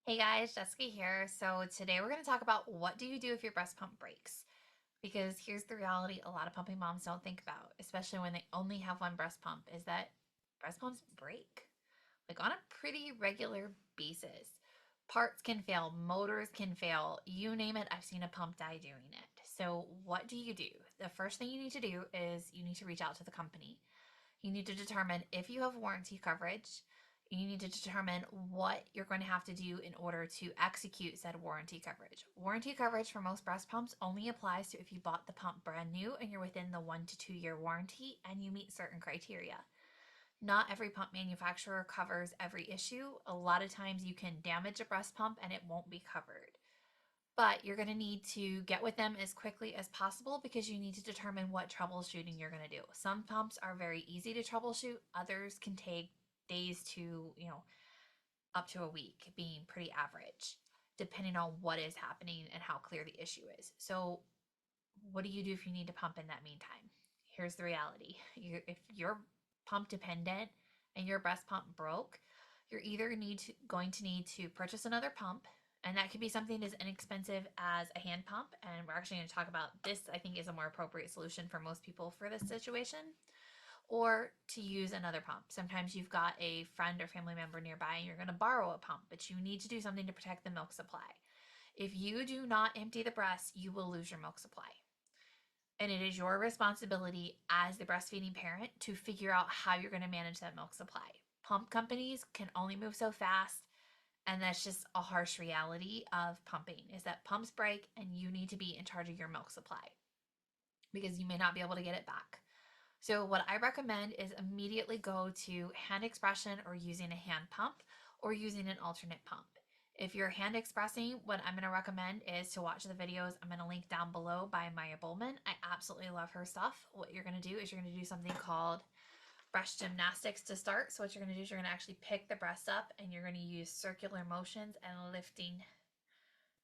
Hey guys, Jessica here. So today we're going to talk about what do you do if your breast pump breaks? Because here's the reality a lot of pumping moms don't think about, especially when they only have one breast pump, is that breast pumps break like on a pretty regular basis. Parts can fail, motors can fail, you name it, I've seen a pump die doing it. So what do you do? The first thing you need to do is you need to reach out to the company. You need to determine if you have warranty coverage. You need to determine what you're going to have to do in order to execute said warranty coverage. Warranty coverage for most breast pumps only applies to if you bought the pump brand new and you're within the 1 to 2 year warranty and you meet certain criteria. Not every pump manufacturer covers every issue. A lot of times you can damage a breast pump and it won't be covered. But you're going to need to get with them as quickly as possible because you need to determine what troubleshooting you're going to do. Some pumps are very easy to troubleshoot, others can take days to, up to a week, being pretty average, depending on what is happening and how clear the issue is. So, what do you do if you need to pump in that meantime? Here's the reality. If you're pump dependent and your breast pump broke, you're either going to need to purchase another pump, and that could be something as inexpensive as a hand pump. And we're actually going to talk about this. I think is a more appropriate solution for most people for this situation, or to use another pump. Sometimes you've got a friend or family member nearby and you're going to borrow a pump, but you need to do something to protect the milk supply. If you do not empty the breast, you will lose your milk supply. And it is your responsibility as the breastfeeding parent to figure out how you're going to manage that milk supply. Pump companies can only move so fast, and that's just a harsh reality of pumping, is that pumps break and you need to be in charge of your milk supply because you may not be able to get it back. So what I recommend is immediately go to hand expression or using a hand pump or using an alternate pump. If you're hand expressing, what I'm going to recommend is to watch the videos I'm going to link down below by Maya Bowman. I absolutely love her stuff. What you're going to do is you're going to do something called breast gymnastics to start. So what you're going to do is you're going to actually pick the breast up and you're going to use circular motions and lifting,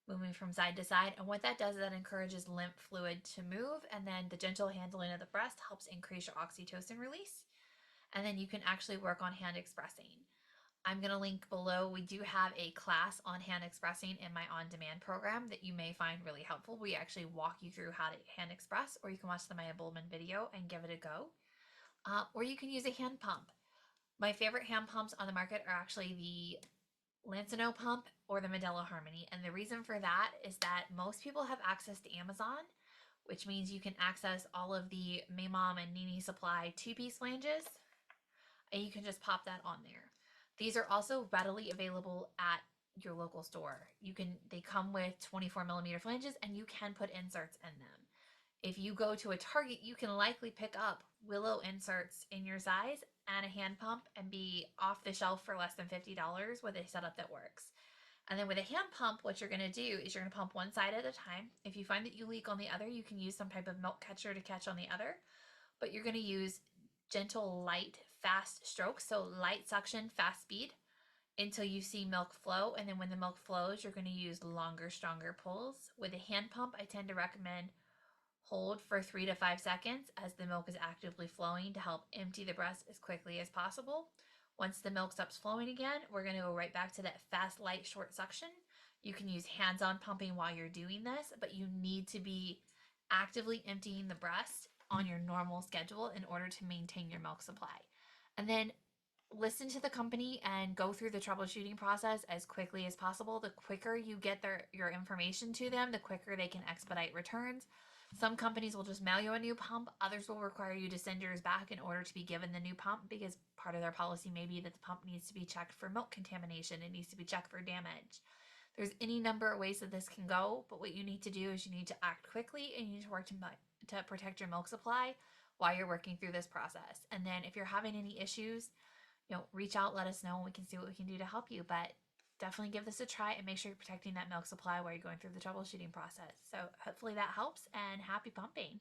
moving from side to side. And what that does is that encourages lymph fluid to move, and then the gentle handling of the breast helps increase your oxytocin release. And then you can actually work on hand expressing. I'm going to link below. We do have a class on hand expressing in my on-demand program that you may find really helpful. We actually walk you through how to hand express, or you can watch the Maya Bowman video and give it a go. Or you can use a hand pump. My favorite hand pumps on the market are actually the Lancino pump or the Medela Harmony. And the reason for that is that most people have access to Amazon, which means you can access all of the Maymom and Nini Supply two-piece flanges, and you can just pop that on there. These are also readily available at your local store. They come with 24 millimeter flanges, and you can put inserts in them. If you go to a Target, you can likely pick up Willow inserts in your size and a hand pump and be off the shelf for less than $50 with a setup that works. And then with a hand pump, what you're going to do is you're going to pump one side at a time. If you find that you leak on the other, you can use some type of milk catcher to catch on the other. But you're going to use gentle, light, fast strokes. So light suction, fast speed until you see milk flow. And then when the milk flows, you're going to use longer, stronger pulls. With a hand pump, I tend to recommend hold for 3 to 5 seconds as the milk is actively flowing to help empty the breast as quickly as possible. Once the milk stops flowing again, we're going to go right back to that fast, light, short suction. You can use hands-on pumping while you're doing this, but you need to be actively emptying the breast on your normal schedule in order to maintain your milk supply. And then listen to the company and go through the troubleshooting process as quickly as possible. The quicker you get your information to them, the quicker they can expedite returns. Some companies will just mail you a new pump. Others will require you to send yours back in order to be given the new pump, because part of their policy may be that the pump needs to be checked for milk contamination. It needs to be checked for damage. There's any number of ways that this can go, but what you need to do is you need to act quickly and you need to work to protect your milk supply while you're working through this process. And then if you're having any issues, reach out, let us know, and we can see what we can do to help you. But definitely give this a try and make sure you're protecting that milk supply while you're going through the troubleshooting process. So hopefully that helps, and happy pumping.